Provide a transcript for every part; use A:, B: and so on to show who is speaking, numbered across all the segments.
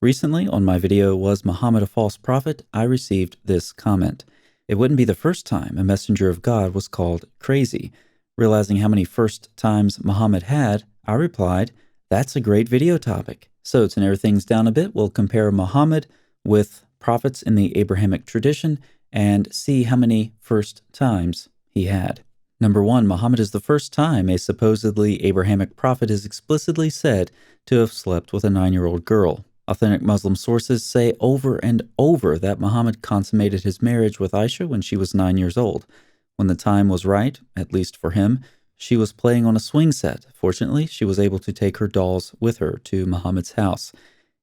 A: Recently, on my video, Was Muhammad a False Prophet?, I received this comment. It wouldn't be the first time a messenger of God was called crazy. Realizing how many first times Muhammad had, I replied, that's a great video topic. So to narrow things down a bit, we'll compare Muhammad with prophets in the Abrahamic tradition and see how many first times he had. Number 1, Muhammad is the first time a supposedly Abrahamic prophet is explicitly said to have slept with a 9-year-old girl. Authentic Muslim sources say over and over that Muhammad consummated his marriage with Aisha when she was 9 years old. When the time was right, at least for him, she was playing on a swing set. Fortunately, she was able to take her dolls with her to Muhammad's house.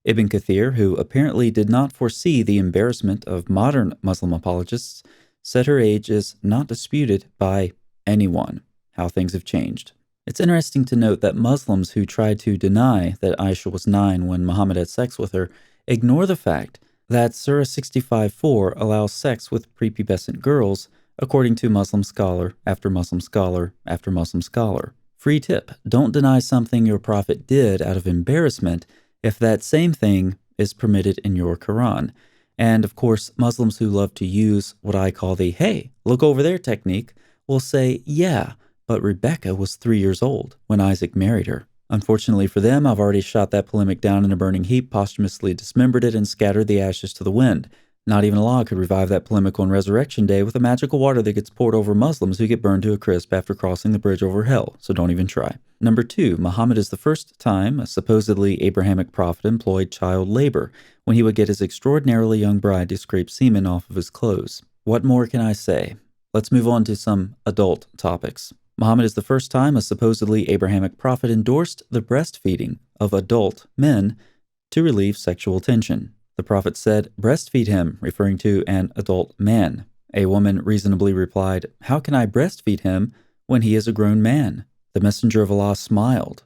A: Ibn Kathir, who apparently did not foresee the embarrassment of modern Muslim apologists, said her age is not disputed by anyone. How things have changed. It's interesting to note that Muslims who try to deny that Aisha was 9 when Muhammad had sex with her ignore the fact that Surah 65:4 allows sex with prepubescent girls, according to Muslim scholar after Muslim scholar after Muslim scholar. Free tip: don't deny something your prophet did out of embarrassment if that same thing is permitted in your Quran. And of course, Muslims who love to use what I call the "hey, look over there" technique will say, yeah, but Rebecca was 3 years old when Isaac married her. Unfortunately for them, I've already shot that polemic down in a burning heap, posthumously dismembered it, and scattered the ashes to the wind. Not even Allah could revive that polemic on Resurrection Day with a magical water that gets poured over Muslims who get burned to a crisp after crossing the bridge over hell, so don't even try. Number 2, Muhammad is the first time a supposedly Abrahamic prophet employed child labor when he would get his extraordinarily young bride to scrape semen off of his clothes. What more can I say? Let's move on to some adult topics. Muhammad is the first time a supposedly Abrahamic prophet endorsed the breastfeeding of adult men to relieve sexual tension. The prophet said, breastfeed him, referring to an adult man. A woman reasonably replied, how can I breastfeed him when he is a grown man? The messenger of Allah smiled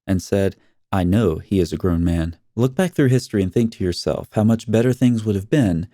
A: and said, I know he is a grown man. Look back through history and think to yourself how much better things would have been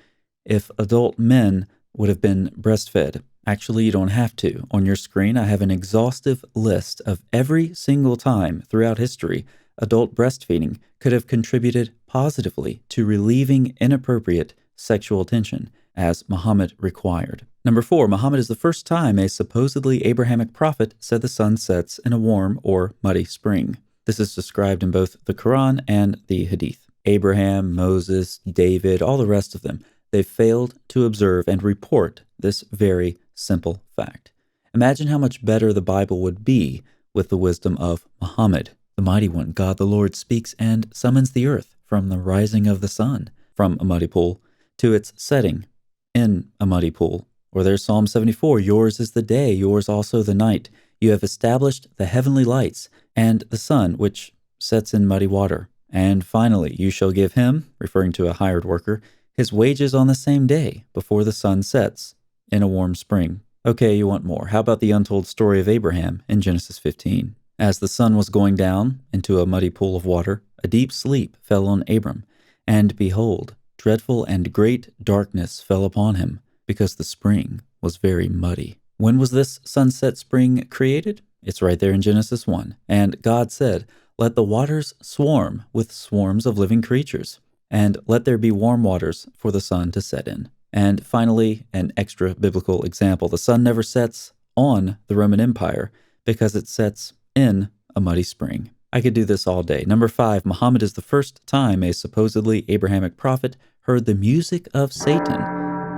A: if adult men would have been breastfed. Actually, you don't have to. On your screen, I have an exhaustive list of every single time throughout history adult breastfeeding could have contributed positively to relieving inappropriate sexual tension, as Muhammad required. Number 4, Muhammad is the first time a supposedly Abrahamic prophet said the sun sets in a warm or muddy spring. This is described in both the Quran and the Hadith. Abraham, Moses, David, all the rest of them, they failed to observe and report this very simple fact. Imagine how much better the Bible would be with the wisdom of Muhammad. The mighty one, God the Lord, speaks and summons the earth from the rising of the sun, from a muddy pool, to its setting in a muddy pool. Or there's Psalm 74, yours is the day, yours also the night. You have established the heavenly lights and the sun, which sets in muddy water. And finally, you shall give him, referring to a hired worker, his wages on the same day before the sun sets in a warm spring. Okay, you want more. How about the untold story of Abraham in Genesis 15? As the sun was going down into a muddy pool of water, a deep sleep fell on Abram, and behold, dreadful and great darkness fell upon him, because the spring was very muddy. When was this sunset spring created? It's right there in Genesis 1. And God said, let the waters swarm with swarms of living creatures, and let there be warm waters for the sun to set in. And finally, an extra biblical example. The sun never sets on the Roman Empire because it sets in a muddy spring. I could do this all day. Number 5, Muhammad is the first time a supposedly Abrahamic prophet heard the music of Satan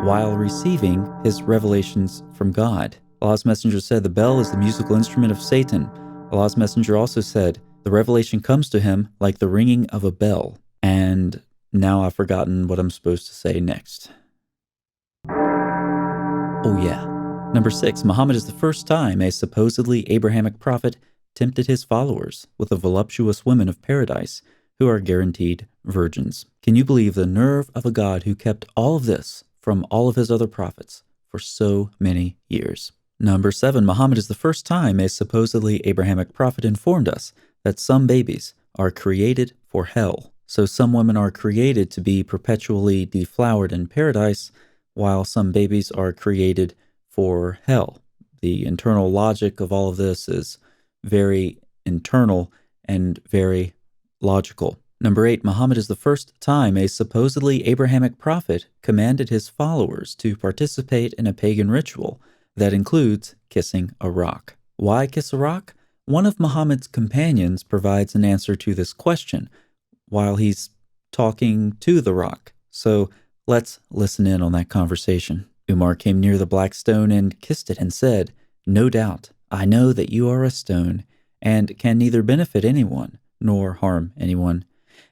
A: while receiving his revelations from God. Allah's messenger said the bell is the musical instrument of Satan. Allah's messenger also said the revelation comes to him like the ringing of a bell. And now I've forgotten what I'm supposed to say next. Oh yeah. Number 6, Muhammad is the first time a supposedly Abrahamic prophet tempted his followers with the voluptuous women of paradise who are guaranteed virgins. Can you believe the nerve of a God who kept all of this from all of his other prophets for so many years? Number 7, Muhammad is the first time a supposedly Abrahamic prophet informed us that some babies are created for hell. So some women are created to be perpetually deflowered in paradise, while some babies are created for hell. The internal logic of all of this is very internal and very logical. Number 8, Muhammad is the first time a supposedly Abrahamic prophet commanded his followers to participate in a pagan ritual that includes kissing a rock. Why kiss a rock? One of Muhammad's companions provides an answer to this question while he's talking to the rock. So let's listen in on that conversation. Umar came near the black stone and kissed it and said, "No doubt, I know that you are a stone and can neither benefit anyone nor harm anyone.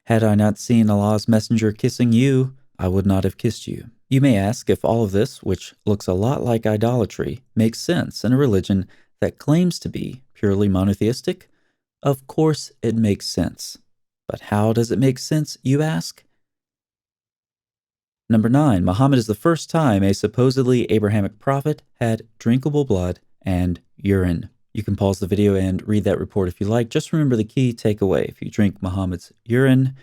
A: Had I not seen Allah's messenger kissing you, I would not have kissed you." You may ask if all of this, which looks a lot like idolatry, makes sense in a religion that claims to be purely monotheistic. Of course it makes sense. But how does it make sense, you ask? Number 9, Muhammad is the first time a supposedly Abrahamic prophet had drinkable blood and urine. You can pause the video and read that report if you like. Just remember the key takeaway. If you drink Muhammad's urine,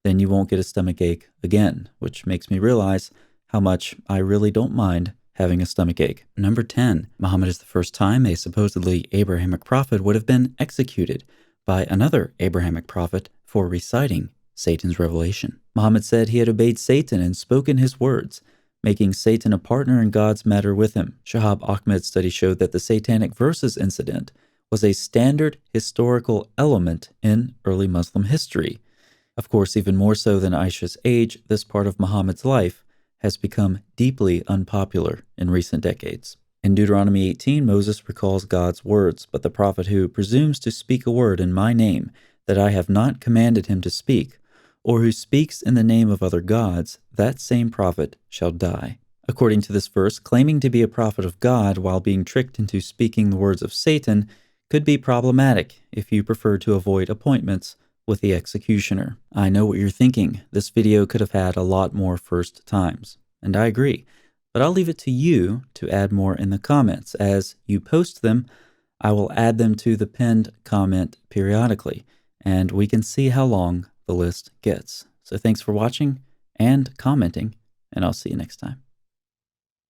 A: then you won't get a stomach ache again, which makes me realize how much I really don't mind having a stomach ache. Number 10, Muhammad is the first time a supposedly Abrahamic prophet would have been executed by another Abrahamic prophet for reciting Satan's revelation. Muhammad said he had obeyed Satan and spoken his words, making Satan a partner in God's matter with him. Shahab Ahmed's study showed that the Satanic Verses incident was a standard historical element in early Muslim history. Of course, even more so than Aisha's age, this part of Muhammad's life has become deeply unpopular in recent decades. In Deuteronomy 18, Moses recalls God's words, "But the prophet who presumes to speak a word in my name that I have not commanded him to speak, or who speaks in the name of other gods, that same prophet shall die." According to this verse, claiming to be a prophet of God while being tricked into speaking the words of Satan could be problematic if you prefer to avoid appointments with the executioner. I know what you're thinking. This video could have had a lot more first times, and I agree. But I'll leave it to you to add more in the comments. As you post them, I will add them to the pinned comment periodically, and we can see how long the list gets. So thanks for watching and commenting, and I'll see you next time.